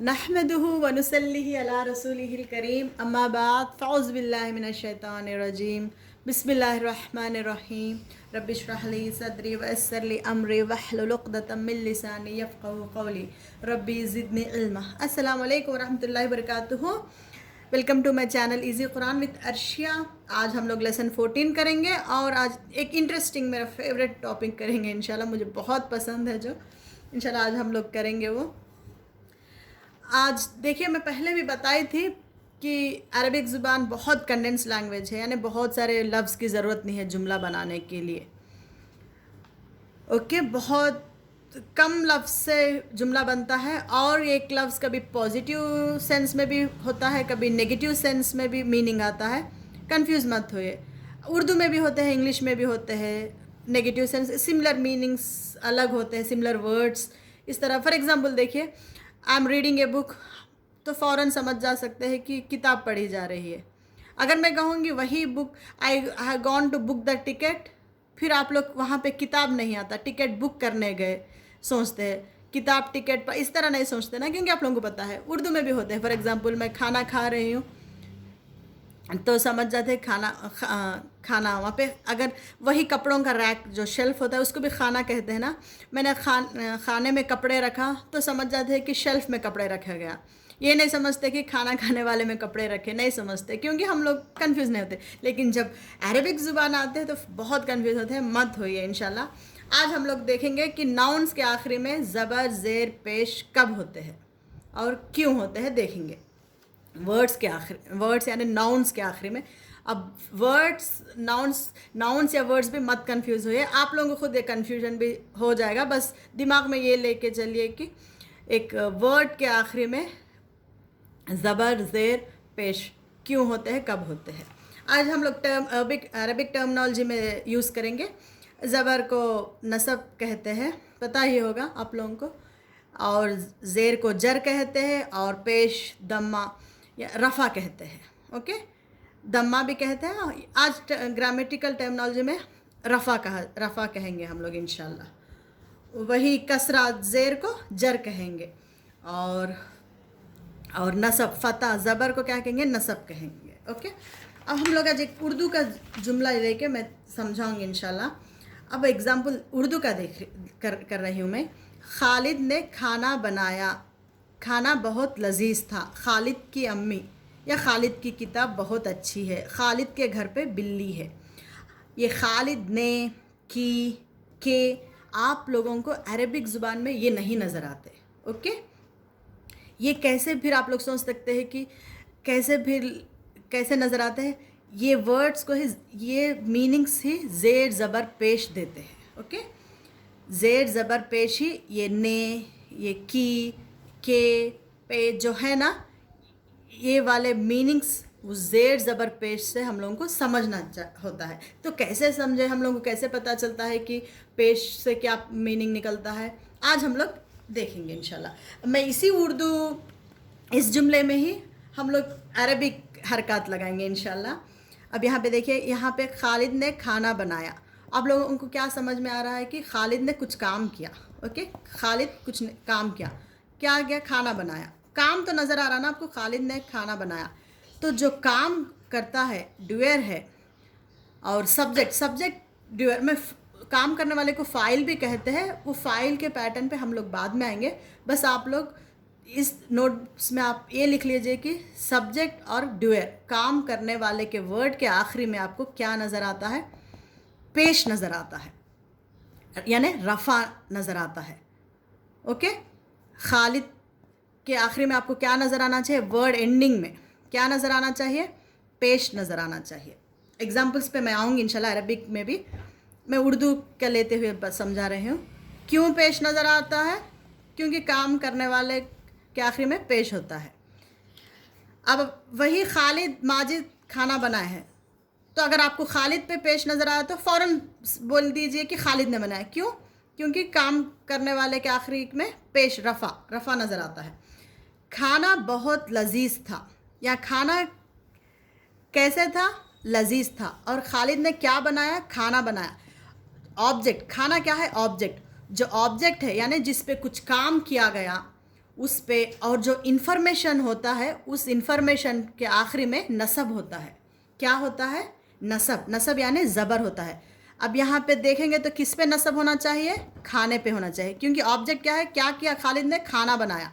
नहमदुहु व नुसल्लिहि अला रसूलिहिल करीम अम्मा बाद फ़ौज़ बिल्लाहि मिनश शैतानिर रजीम बिस्मिल्लाहिर रहमानिर रहीम रब्बि इश्रह ली सदरी व यस्सिर ली अमरी वहलुल उक़दतम मिन लिसानी यफ़क़हू क़ौली रब्बी ज़िदनी इल्मा। अस्सलामु अलैकुम व रहमतुल्लाहि व बरकातुहू। Welcome to my channel easy Quran with Arshiya. आज हम लोग लेसन 14 करेंगे और आज एक इंटरेस्टिंग मेरा फेवरेट टॉपिक करेंगे इंशाल्लाह, मुझे बहुत पसंद है जो इंशाल्लाह आज हम लोग करेंगे वो। आज देखिए, मैं पहले भी बताई थी कि अरबिक ज़ुबान बहुत कंडेंस लैंग्वेज है, यानी बहुत सारे लफ्ज़ की ज़रूरत नहीं है जुमला बनाने के लिए। ओके, बहुत कम लफ्ज़ से जुमला बनता है और एक लफ्ज़ कभी पॉजिटिव सेंस में भी होता है, कभी नेगेटिव सेंस में भी मीनिंग आता है। कंफ्यूज मत होइए, उर्दू में भी होते हैं, इंग्लिश में भी होते हैं नेगेटिव सेंस, सिमिलर मीनिंग्स अलग होते हैं, सिमिलर वर्ड्स इस तरह। फॉर एग्ज़ाम्पल देखिए, I am reading a book, तो फ़ौरन समझ जा सकते हैं कि किताब पढ़ी जा रही है। अगर मैं कहूँगी वही book, I have gone to book the ticket, फिर आप लोग वहाँ पे किताब नहीं आता, टिकट बुक करने गए सोचते हैं, किताब टिकट पर इस तरह नहीं सोचते ना, क्योंकि आप लोगों को पता है उर्दू में भी होते हैं। फॉर एग्ज़ाम्पल मैं खाना खा रही हूँ तो समझ जाते हैं खाना वहाँ पे। अगर वही कपड़ों का रैक जो शेल्फ़ होता है उसको भी खाना कहते हैं ना। मैंने खाने में कपड़े रखा तो समझ जाते हैं कि शेल्फ़ में कपड़े रखा गया। ये नहीं समझते कि खाना खाने वाले में कपड़े रखे, नहीं समझते, क्योंकि हम लोग कंफ्यूज नहीं होते। लेकिन जब अरबिक ज़ुबान आते हैं तो बहुत कंफ्यूज होते हैं। मत होइए इंशाल्लाह। आज हम लोग देखेंगे कि नाउन्स के आखिरी में ज़बर ज़ेर पेश कब होते हैं और क्यों होते हैं, देखेंगे। वर्ड्स के आखिर, वर्ड्स यानी नाउन्स के आखिरी में। अब वर्ड्स, नाउन्स या वर्ड्स भी मत कंफ्यूज होइए, आप लोगों को खुद एक कन्फ्यूजन भी हो जाएगा। बस दिमाग में ये लेके चलिए कि एक वर्ड के आखिरी में ज़बर ज़ेर पेश क्यों होते हैं, कब होते हैं। आज हम लोग अरबिक टर्मिनोलॉजी में यूज़ करेंगे। ज़बर को नसब कहते हैं, पता ही होगा आप लोगों को, और ज़ेर को जर कहते हैं, और पेश दम्मा या रफ़ा कहते हैं। ओके, दम्मा भी कहते हैं। आज ग्रामेटिकल टर्मिनोलॉजी में रफ़ा कहेंगे हम लोग इंशाल्लाह। वही कसरा ज़ेर को जर कहेंगे, और नसब फ़तह ज़बर को क्या कहेंगे, नसब कहेंगे। ओके, अब हम लोग आज एक उर्दू का जुमला लेके मैं समझाऊंगी इंशाल्लाह। अब एग्ज़ाम्पल उर्दू का कर रही हूँ मैं। खालिद ने खाना बनाया, खाना बहुत लजीज था। खालिद की अम्मी या खालिद की किताब बहुत अच्छी है। खालिद के घर पे बिल्ली है। ये खालिद ने, की, के आप लोगों को अरबिक ज़ुबान में ये नहीं नज़र आते। ओके, ये कैसे फिर आप लोग सोच सकते हैं कि कैसे नज़र आते हैं। ये वर्ड्स को ही, ये मीनिंग्स ही ज़ेर ज़बर पेश देते हैं। ओके, ज़ेर ज़बर पेश ही, ये ने, ये की, के, पे जो है ना, ये वाले मीनिंग्स वो ज़ेर ज़बर पेश से हम लोगों को समझना होता है। तो कैसे समझे, हम लोगों को कैसे पता चलता है कि पेश से क्या मीनिंग निकलता है, आज हम लोग देखेंगे इंशाल्लाह। मैं इसी उर्दू इस जुमले में ही हम लोग अरबिक हरकत लगाएंगे इंशाल्लाह। अब यहाँ पे देखिए, यहाँ पे खालिद ने खाना बनाया। आप लोगों को क्या समझ में आ रहा है कि खालिद ने कुछ काम किया। ओके, खालिद कुछ काम किया, क्या किया, खाना बनाया। काम तो नज़र आ रहा ना आपको, खालिद ने खाना बनाया। तो जो काम करता है डुअर है, और सब्जेक्ट डुअर में, काम करने वाले को फ़ाइल भी कहते हैं। वो फ़ाइल के पैटर्न पे हम लोग बाद में आएंगे। बस आप लोग इस नोट्स में आप ये लिख लीजिए कि सब्जेक्ट और डुअर, काम करने वाले के वर्ड के आखिरी में आपको क्या नज़र आता है, पेश नज़र आता है, यानी रफ़ा नज़र आता है। ओके, खालिद के आखिरी में आपको क्या नज़र आना चाहिए, वर्ड एंडिंग में क्या नज़र आना चाहिए, पेश नज़र आना चाहिए। एग्जाम्पल्स पे मैं आऊँगी इंशाल्लाह। अरबिक में भी मैं उर्दू का लेते हुए समझा रही हूँ। क्यों पेश नज़र आता है, क्योंकि काम करने वाले के आखिरी में पेश होता है। अब वही खालिद माजिद खाना बनाए हैं, तो अगर आपको खालिद पे पेश नज़र आया तो फ़ौरन बोल दीजिए कि खालिद ने बनाया। क्यों, क्योंकि काम करने वाले के आखिरी में पेश रफ़ा नज़र आता है। खाना बहुत लजीज था, या खाना कैसे था, लजीज था। और खालिद ने क्या बनाया, खाना बनाया। ऑब्जेक्ट, खाना क्या है, ऑब्जेक्ट। जो ऑब्जेक्ट है यानी जिस पे कुछ काम किया गया, उस पे, और जो इन्फॉर्मेशन होता है उस इन्फॉर्मेशन के आखिरी में नसब होता है। क्या होता है? नसब। नसब यानी ज़बर होता है। अब यहाँ पे देखेंगे तो किस पे नसब होना चाहिए? खाने पे होना चाहिए, क्योंकि ऑब्जेक्ट क्या है? क्या किया खालिद ने? खाना बनाया।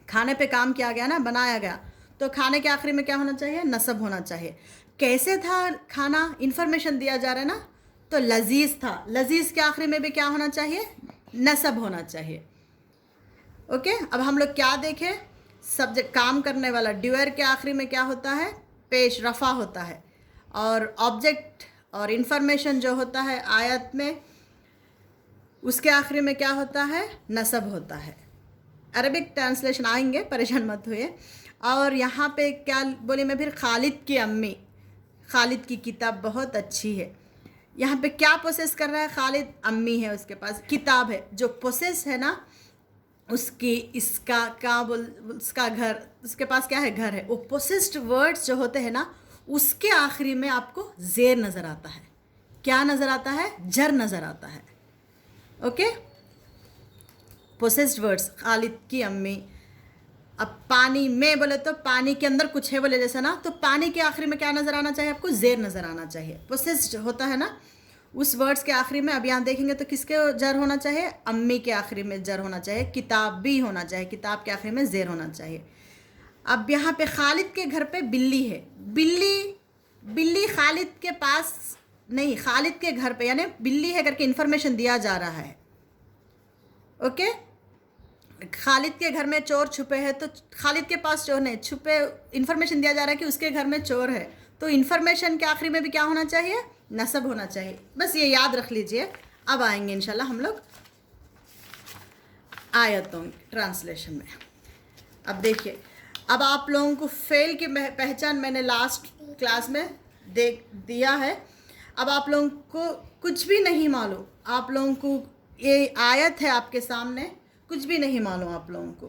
खाने पे काम किया गया ना, बनाया गया, तो खाने के आखिरी में क्या होना चाहिए? नसब होना चाहिए। कैसे था खाना? इन्फॉर्मेशन दिया जा रहा है ना, तो लजीज था। लजीज के आखिरी में भी क्या होना चाहिए? नसब होना चाहिए। ओके, अब हम लोग क्या देखें? सब्जेक्ट काम करने वाला ड्यूअर के आखिरी में क्या होता है? पेश रफ़ा होता है। और ऑब्जेक्ट और इन्फॉर्मेशन जो होता है आयत में, उसके आखिरी में क्या होता है? नसब होता है। अरबिक ट्रांसलेशन आएंगे, परेशान मत हुए। और यहाँ पे क्या बोली मैं फिर? खालिद की अम्मी। खालिद की किताब बहुत अच्छी है। यहाँ पे क्या प्रोसेस कर रहा है खालिद? अम्मी है, उसके पास किताब है। जो प्रोसेस है ना उसकी, इसका क्या बोल, उसका घर, उसके पास क्या है? घर है। वो पोसेस्ड वर्ड्स जो होते हैं ना, उसके आखिरी में आपको ज़ेर नज़र आता है। क्या नज़र आता है? जर नज़र आता है। ओके, पोसेस्ड वर्ड्स खालिद की अम्मी। अब पानी में बोले तो पानी के अंदर कुछ है बोले जैसा ना, तो पानी के आखिरी में क्या नज़र आना चाहिए आपको? ज़ेर नज़र आना चाहिए। पोसेस्ड होता है ना उस वर्ड्स के आखिरी में। अब यहाँ देखेंगे तो किसके जर होना चाहिए? अम्मी के आखिरी में जर होना चाहिए। किताब भी होना चाहिए, किताब के आखिरी में ज़ेर होना चाहिए। अब यहाँ पे खालिद के घर पे बिल्ली है। बिल्ली खालिद के पास नहीं, खालिद के घर पे, यानी बिल्ली है करके इन्फॉर्मेशन दिया जा रहा है। ओके, खालिद के घर में चोर छुपे हैं, तो खालिद के पास चोर नहीं, छुपे इन्फॉर्मेशन दिया जा रहा है कि उसके घर में चोर है, तो इन्फॉर्मेशन के आखिरी में भी क्या होना चाहिए? नसब होना चाहिए। बस ये याद रख लीजिए। अब आएंगे इंशाल्लाह हम लोग आयतों ट्रांसलेशन में। अब देखिए, अब आप लोगों को फेल की पहचान मैंने लास्ट क्लास में दिया है। अब आप लोगों को कुछ भी नहीं मालूम, आप लोगों को ये आयत है आपके सामने, कुछ भी नहीं मालूम आप लोगों को,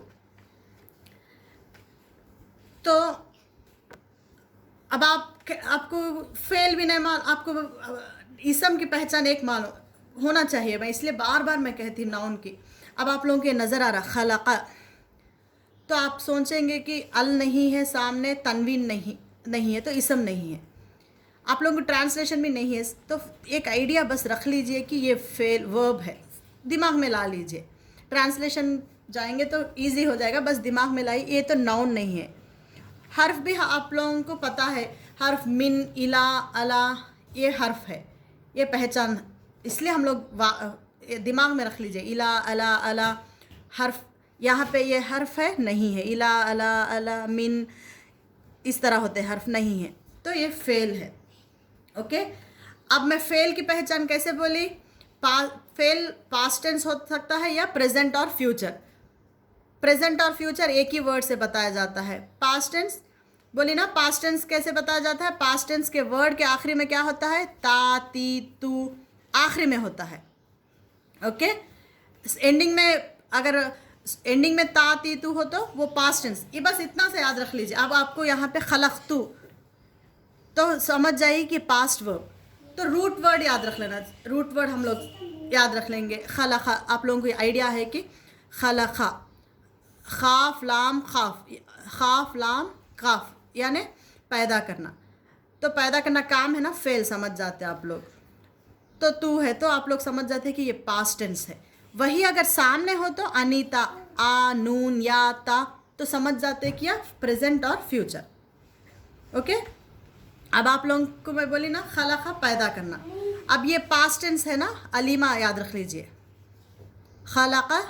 तो अब आपको फेल भी नहीं आपको इसम की पहचान एक मालूम होना चाहिए। मैं इसलिए बार बार मैं कहती हूँ नाउन की। अब आप लोगों के नज़र आ रहा खलक़ा, तो आप सोचेंगे कि अल नहीं है सामने, तनवीन नहीं है, तो इसम नहीं है। आप लोगों को ट्रांसलेशन भी नहीं है, तो एक आइडिया बस रख लीजिए कि ये फेल वर्ब है, दिमाग में ला लीजिए। ट्रांसलेशन जाएंगे तो इजी हो जाएगा, बस दिमाग में लाई, ये तो नाउन नहीं है। हर्फ भी आप लोगों को पता है, हर्फ मिन, इला, अला, ये हर्फ है, ये पहचान, इसलिए हम लोग दिमाग में रख लीजिए। इला, अला, अला हर्फ, यहाँ पे ये हर्फ है नहीं है। इला, अला, अला, मिन, इस तरह होते हर्फ नहीं है, तो ये फेल है। ओके, अब मैं फेल की पहचान कैसे बोली? फेल पास्ट टेंस हो सकता है या प्रेजेंट और फ्यूचर। प्रेजेंट और फ्यूचर एक ही वर्ड से बताया जाता है। पास्ट टेंस बोली ना, पास्ट टेंस कैसे बताया जाता है? पास्ट टेंस के वर्ड के आखिरी में क्या होता है? ता, ती, तू आखिरी में होता है। ओके, एंडिंग में, अगर एंडिंग में ता, ती, तू हो तो वो पास्ट टेंस। ये बस इतना से याद रख लीजिए। अब आपको यहाँ पे खलक़तु, तो समझ जाइए कि पास्ट वर्ब। तो रूट वर्ड याद रख लेना, रूट वर्ड हम लोग याद रख लेंगे। खलक़ा, आप लोगों को आइडिया है कि खलक़ा, खाफ लाम खाफ, खाफ लाम काफ, यानी पैदा करना। तो पैदा करना काम है ना, फेल समझ जाते हैं आप लोग। तो तू है तो आप लोग समझ जाते हैं कि ये पास्ट टेंस है। वही अगर सामने हो तो अनीता, आ, नून, या, ता, तो समझ जाते हैं कि प्रेजेंट और फ्यूचर। ओके, अब आप लोगों को मैं बोली ना खलक़ा, पैदा करना। अब ये पास्ट टेंस है ना, अलीमा याद रख लीजिए। खलक़ा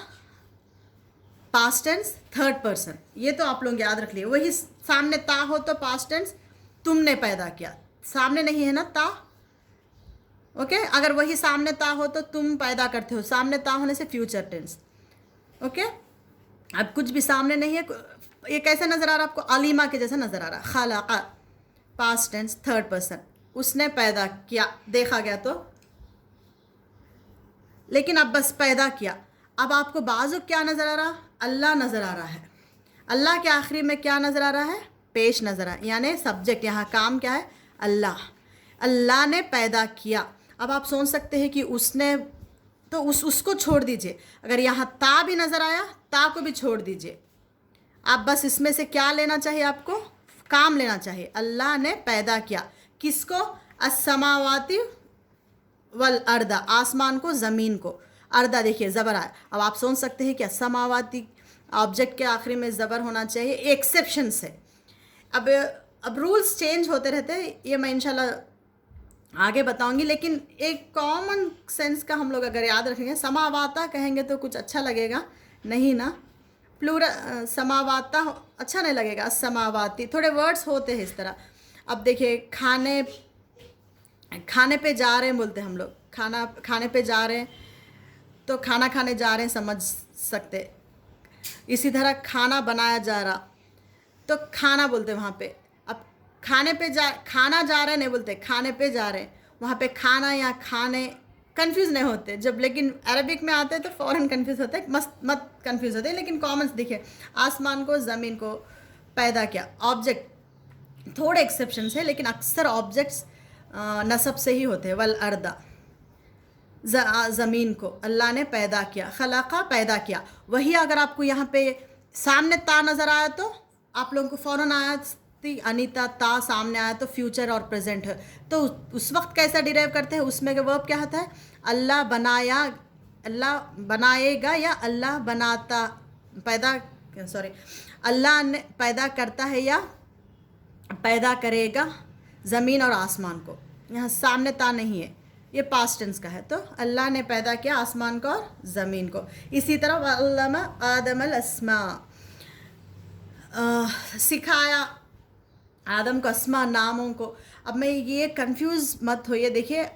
पास्ट टेंस थर्ड पर्सन, ये तो आप लोग याद रख लिए। वही सामने ता हो तो पास्ट टेंस, तुमने पैदा किया, सामने नहीं है ना ता। ओके, अगर वही सामने ता हो तो तुम पैदा करते हो, सामने ता होने से फ्यूचर टेंस। ओके, अब कुछ भी सामने नहीं है, ये कैसे नज़र आ रहा है आपको? अलीमा के जैसा नज़र आ रहा है। खलक़ा पास्ट टेंस थर्ड पर्सन, उसने पैदा किया, देखा गया तो, लेकिन अब बस पैदा किया। अब आपको बाजू क्या नज़र आ रहा? अल्लाह नज़र आ रहा है। अल्लाह के आखिरी में क्या नज़र आ रहा है? पेश नज़र आ, यानी सब्जेक्ट। यहाँ काम क्या है? अल्लाह, अल्लाह ने पैदा किया। अब आप सोच सकते हैं कि उसने, तो उसको छोड़ दीजिए। अगर यहाँ ता भी नज़र आया ता को भी छोड़ दीजिए। आप बस इसमें से क्या लेना चाहिए, आपको काम लेना चाहिए। अल्लाह ने पैदा किया किसको? अस्समावाति वल अर्दा, आसमान को, ज़मीन को। अर्दा देखिए ज़बर आया। अब आप सोच सकते हैं कि अस्समावाति ऑब्जेक्ट के आखिरी में ज़बर होना चाहिए, एक्सेप्शन से। अब रूल्स चेंज होते रहते हैं, ये मैं इंशाल्लाह आगे बताऊंगी, लेकिन एक कॉमन सेंस का हम लोग अगर याद रखेंगे, समावाता कहेंगे तो कुछ अच्छा लगेगा नहीं ना, प्लूरल समावाता अच्छा नहीं लगेगा, समावाती, थोड़े वर्ड्स होते हैं इस तरह। अब देखिए खाने पे जा रहे हैं बोलते हैं हम लोग, खाने पे जा रहे हैं तो खाना खाने जा रहे हैं समझ सकते। इसी तरह खाना बनाया जा रहा तो खाना बोलते हैं वहाँ पे। अब खाना जा रहे नहीं बोलते, खाने पे जा रहे हैं, वहाँ पे खाना या खाने कंफ्यूज नहीं होते जब, लेकिन अरबिक में आते हैं तो फ़ौरन कंफ्यूज होते हैं, मत कंफ्यूज होते हैं। लेकिन कॉमन्स देखिए, आसमान को, ज़मीन को पैदा किया, ऑब्जेक्ट थोड़े एक्सेप्शंस है, लेकिन अक्सर ऑब्जेक्ट्स नसब से ही होते हैं। वल अर्दा, ज़मीन को अल्लाह ने पैदा किया, खलाका पैदा किया। वही अगर आपको यहाँ पे सामने ता नज़र आया तो आप लोगों को फ़ौरन आया थी अनीता, ता सामने आया तो फ्यूचर और प्रेजेंट है, तो उस वक्त कैसा डिराइव करते हैं, उसमें का वर्ब क्या होता है? अल्लाह बनाया, अल्लाह बनाएगा या अल्लाह बनाता, अल्लाह ने पैदा करता है या पैदा करेगा ज़मीन और आसमान को। यहाँ सामने ता नहीं है, ये पास्ट टेंस का है, तो अल्लाह ने पैदा किया आसमान को और ज़मीन को। इसी तरह वअल्लमा आदमल अस्मा, सिखाया आदम को अस्मा, नामों को। अब मैं ये कंफ्यूज मत होइए, देखिए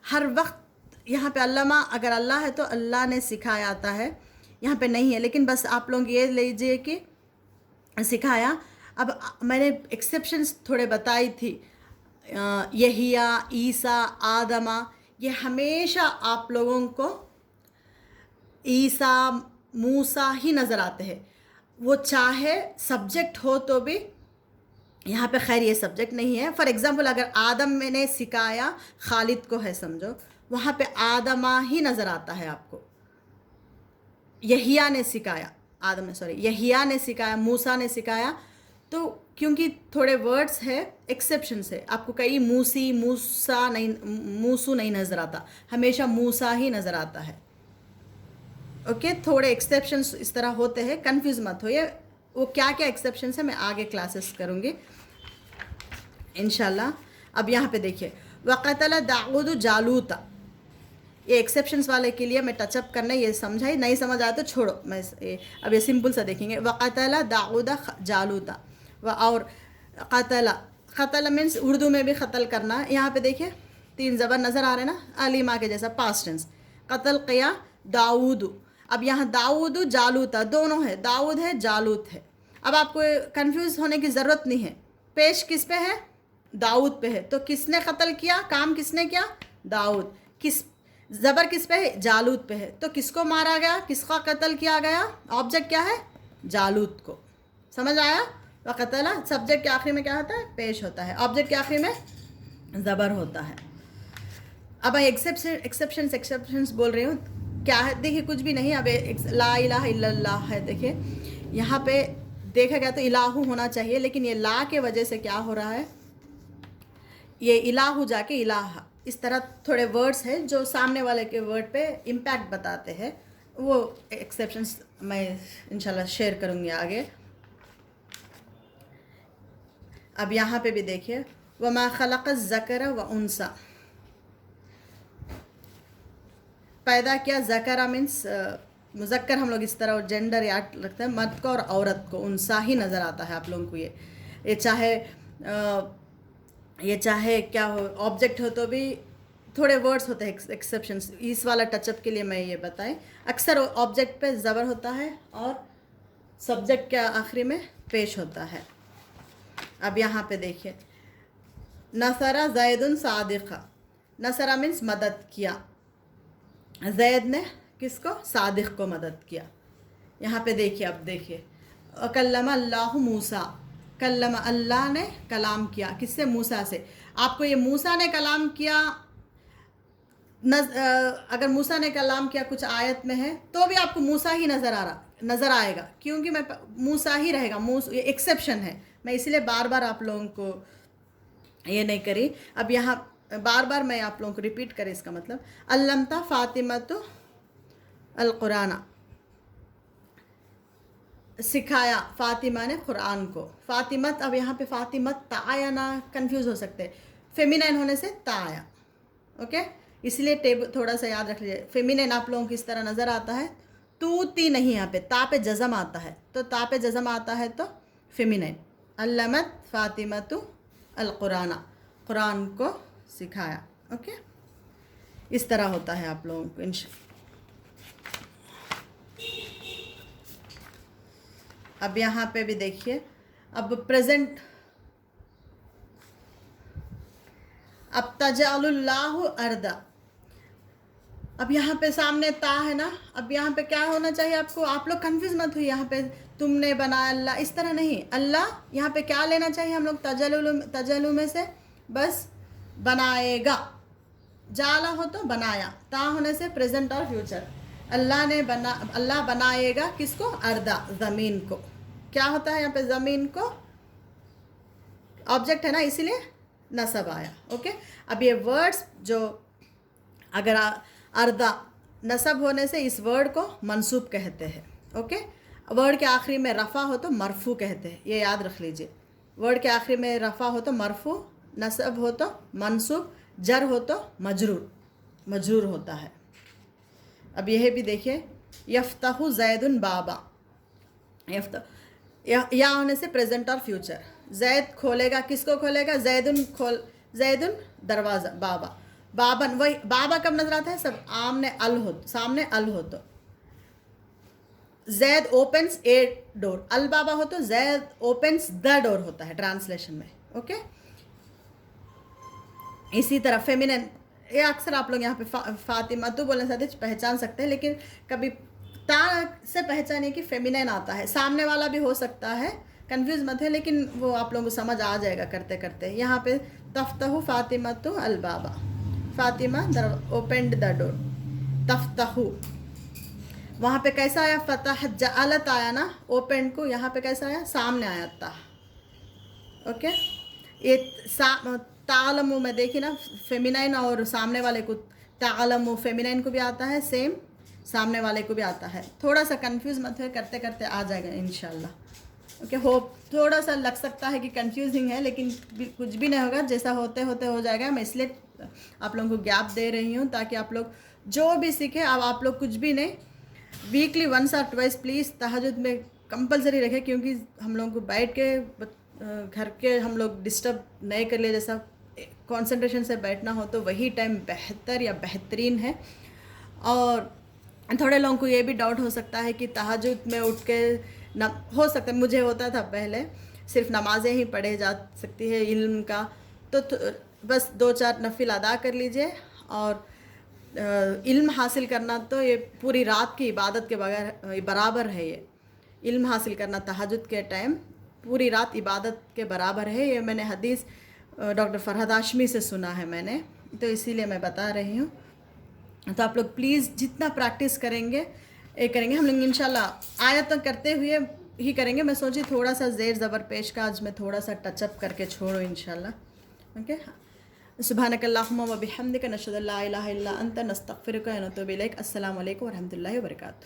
हर वक्त यहाँ पे अल्लामा अगर अल्लाह है तो अल्लाह ने सिखाया आता है, यहाँ पे नहीं है, लेकिन बस आप लोग ये लीजिए कि सिखाया। अब मैंने एक्सेप्शंस थोड़े बताई थी, यहिया, ईसा, आदमा, ये हमेशा आप लोगों को ईसा, मूसा ही नज़र आते हैं। वो चाहे सब्जेक्ट हो तो भी, यहाँ पे खैर ये सब्जेक्ट नहीं है। फॉर एग्ज़ाम्पल अगर आदम मैंने सिखाया खालिद को है समझो, वहाँ पे आदमा ही नज़र आता है आपको। यहिया ने सिखाया, यहिया ने सिखाया, मूसा ने सिखाया, तो क्योंकि थोड़े वर्ड्स है, एक्सेप्शन है, आपको कहीं मूसी, मूसा नहीं, मूसू नहीं नज़र आता, हमेशा मूसा ही नज़र आता है। ओके, थोड़े एक्सेप्शंस इस तरह होते हैं, कंफ्यूज मत होइए। वो क्या क्या एक्सेप्शंस है मैं आगे क्लासेस करूँगी इंशाल्लाह। अब यहाँ पे देखिए, वक़तल दाऊद जालूता, ये एक्सेप्शंस वाले के लिए मैं टचअप करना, ये समझा ही नहीं समझ आया तो छोड़ो, मैं अब ये सिंपल सा देखेंगे। वक़तल दाऊद जालूता, और क़तल मीन्स उर्दू में भी क़त्ल करना। यहाँ पे देखिए 3 ज़बर नज़र आ रहे हैं ना, अलीमा के जैसा, पास्ट टेंस। क़त्ल किया दाऊद। अब यहाँ दाऊद जालूता दोनों है, दाऊद है, जालूत है। अब आपको कंफ्यूज होने की ज़रूरत नहीं है, पेश किस पे है? दाऊद पे है, तो किसने कत्ल किया, काम किसने किया? दाऊद। किस ज़बर किस पे है? जालूत पे है, तो किसको मारा गया, किसका कत्ल किया गया? ऑब्जेक्ट क्या है? जालूत को। समझ आया? वक़तला सब्जेक्ट के आखिरी में क्या होता है? पेश होता है, ऑब्जेक्ट के आखिरी में ज़बर होता है। अब मैं एक्सेप्शंस बोल रही हूँ, क्या है देखिए, कुछ भी नहीं। अब ला इलाहा इल्लल्लाह है, देखिए यहाँ पे देखा गया तो इलाहू होना चाहिए, लेकिन ये ला के वजह से क्या हो रहा है, ये इलाहू जाके इलाहा, इस तरह थोड़े वर्ड्स हैं जो सामने वाले के वर्ड पे इम्पैक्ट बताते हैं। वो एक्सेप्शंस मैं इंशाल्लाह शेयर करूँगी आगे। अब यहाँ पे भी देखिए, वमा खलक़ ज़कर व उनसा, पैदा किया। ज़करा मीन्स मुज़क्कर, हम लोग इस तरह जेंडर याद रखते हैं, मर्द को और औरत को। उनसा ही नज़र आता है आप लोगों को। ये चाहे क्या हो, ऑब्जेक्ट हो तो भी थोड़े वर्ड्स होते हैं एक्सेप्शंस। इस वाला टचअप के लिए मैं ये बताएं, अक्सर ऑब्जेक्ट पे ज़बर होता है और सब्जेक्ट के आखिरी में पेश होता है। अब यहाँ पे देखिए, नसरा ज़ैदुन सादिक़ा, नसरा मीन्स मदद किया, ज़ैद ने किसको? सादिक़ को मदद किया। यहाँ पे देखिए, अब देखिए, कल्लमा अल्लाहु मूसा, कल्लमा अल्लाह ने कलाम किया, किससे? मूसा से। आपको ये मूसा ने कलाम किया, अगर मूसा ने कलाम किया कुछ आयत में है तो भी आपको मूसा ही नज़र आ रहा, नज़र आएगा, क्योंकि मैं मूसा ही रहेगा, ये एक्सेप्शन है, मैं इसलिए बार बार आप लोगों को ये नहीं करी। अब यहाँ बार बार मैं आप लोगों को रिपीट करें, इसका मतलब अल्लमता फ़ातिमतु अल कुराना, सिखाया फ़ातिमा ने कुरान को। फ़ातिमत, अब यहाँ पे फ़ातिमत ता आया ना, कंफ्यूज हो सकते हैं, फेमिनाइन होने से ता आया, ओके। इसलिए टेबल थोड़ा सा याद रख लीजिए, फेमिनाइन आप लोगों को इस तरह नज़र आता है, तूती नहीं, यहाँ पे ता पे जज़म आता है, तो ता पे जज़म आता है तो फेमिनाइन। अल्लमत फ़ातिमतु अल कुराना, कुरान को सिखाया, ओके। इस तरह होता है आप लोगों को अब यहाँ पे भी देखिए, अब प्रेजेंट, अब तजालुल्लाहु अर्दा, अब यहाँ पे सामने ता है ना, अब यहाँ पे क्या होना चाहिए आपको, आप लोग कंफ्यूज मत हुई, यहाँ पे तुमने बनाया अल्लाह, इस तरह नहीं, अल्लाह यहाँ पे क्या लेना चाहिए हम लोग, तजलु में से बस बनाएगा, जाला हो तो बनाया, ता होने से प्रेजेंट और फ्यूचर, अल्लाह बनाएगा किसको, अर्दा, ज़मीन को। क्या होता है यहाँ पे, ज़मीन को ऑब्जेक्ट है ना, इसीलिए नसब आया, ओके। अब ये वर्ड्स जो, अगर अर्दा नसब होने से इस वर्ड को मंसूब कहते हैं, ओके। वर्ड के आखिरी में रफ़ा हो तो मरफू कहते हैं, ये याद रख लीजिए, वर्ड के आखिरी में रफ़ा हो तो मरफू, नसब हो तो मंसूब, जर हो तो मजरूर होता है। अब यह भी देखिए, यफ्तहु ज़ैदुन बाबा, या होने से प्रेजेंट और फ्यूचर, जैद खोलेगा, किसको खोलेगा, जैदुन दरवाज़ा, बाबन, वही बाबा कब नजर आता है, सब सामने अल हो तो जैद ओपन्स ए डोर, अल बाबा हो तो जैद ओपन्स द डोर होता है ट्रांसलेशन में, ओके। इसी तरह फेमिनिन, ये अक्सर आप लोग यहाँ पे फातिमा तो बोलने से पहचान सकते हैं, लेकिन कभी ता से पहचानिए कि फेमिनिन आता है, सामने वाला भी हो सकता है, कंफ्यूज मत है, लेकिन वो आप लोगों को समझ आ जाएगा करते करते। यहाँ पे तफ्तहु फातिमतु अल बाबा, फातिमा ओपेंड द डोर, तफ्तहु, वहाँ पे कैसा आया, फतह जअलत आया ना, ओपेंड को, यहाँ पे कैसा आया, सामने आया था, ओके। ये तालमु में देखिए ना, फेमिनाइन और सामने वाले को, तालमु फेमिनाइन को भी आता है, सेम सामने वाले को भी आता है, थोड़ा सा कंफ्यूज मत हो, करते करते आ जाएगा इंशाल्लाह, ओके। होप थोड़ा सा लग सकता है कि कंफ्यूजिंग है, लेकिन कुछ भी नहीं होगा, जैसा होते होते हो जाएगा। मैं इसलिए आप लोगों को गैप दे रही हूँ ताकि आप लोग जो भी सीखें, अब आप लोग कुछ भी नहीं, वीकली वंस और ट्वाइस प्लीज़ तहज्जुद में कंपलसरी रखें, क्योंकि हम लोगों को बैठ के घर के हम लोग डिस्टर्ब नहीं कर लिए, जैसा कंसंट्रेशन से बैठना हो तो वही टाइम बेहतर या बेहतरीन है। और थोड़े लोगों को ये भी डाउट हो सकता है कि तहज्जुद में उठ के हो सकता है, मुझे होता था पहले, सिर्फ नमाज़ें ही पढ़े जा सकती है इल्म का, तो बस 2-4 नफिल अदा कर लीजिए, और इल्म हासिल करना तो ये पूरी रात की इबादत के बगैर बराबर है। ये इल्म हासिल करना तहज्जुद के टाइम पूरी रात इबादत के बराबर है। ये मैंने हदीस डॉक्टर फरहद हाशमी से सुना है मैंने, तो इसीलिए मैं बता रही हूँ। तो आप लोग प्लीज़ जितना प्रैक्टिस करेंगे हम लोग इंशाल्लाह आयत तो करते हुए ही करेंगे। मैं सोची थोड़ा सा ज़ेर ज़बर पेश का आज मैं थोड़ा सा टचअप करके छोड़ूँ इंशाल्लाह, ओके। सुब्हानकल्लाहुम्मा व बिहम्दिका नशहदु अल्ला इलाहा इल्ला अंता नस्तगफिरुका व नतूबु इलैक। अस्सलामु अलैकुम व रहमतुल्लाहि व बरकातुहू।